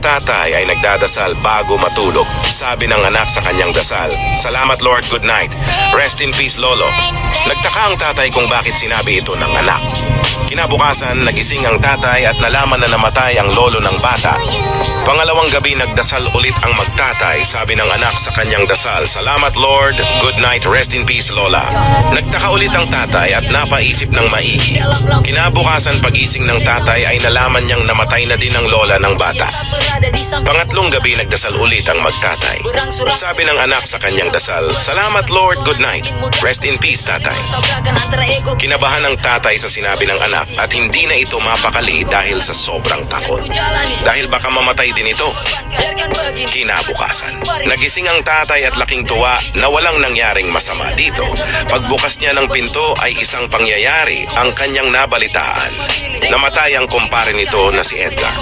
tatay ay nagdadasal bago matulog. Sabi ng anak sa kanyang dasal, "Salamat Lord, good night. Rest in peace, Lolo." Nagtaka ang tatay kung bakit sinabi ito ng anak. Kinabukasan, nagising ang tatay at nalaman na namatay ang lolo ng bata. Pangalawang gabi, nagdasal ulit ang magtatay. Sabi ng anak sa kanyang dasal, "Salamat Lord, good night, rest in peace, Lola." Nagtaka ulit ang tatay at napaisip ng maigi. Kinabukasan, pagising ng tatay ay nalaman niyang namatay na din ang lola ng bata. Pangatlong gabi, nagdasal ulit ang magtatay. Sabi ng anak sa kanyang dasal, "Salamat Lord, good night, rest in peace, tatay." Kinabahan ng tatay sa sinabi ng anak at hindi na ito mapakali dahil sa sobrang takot. Dahil baka mamatay din ito. Kinabukasan, nagising ang tatay at laking tuwa na walang nangyaring masama dito. Pagbukas niya ng pinto ay isang pangyayari ang kanyang nabalitaan. Namatay ang kumpare nito na si Edgar.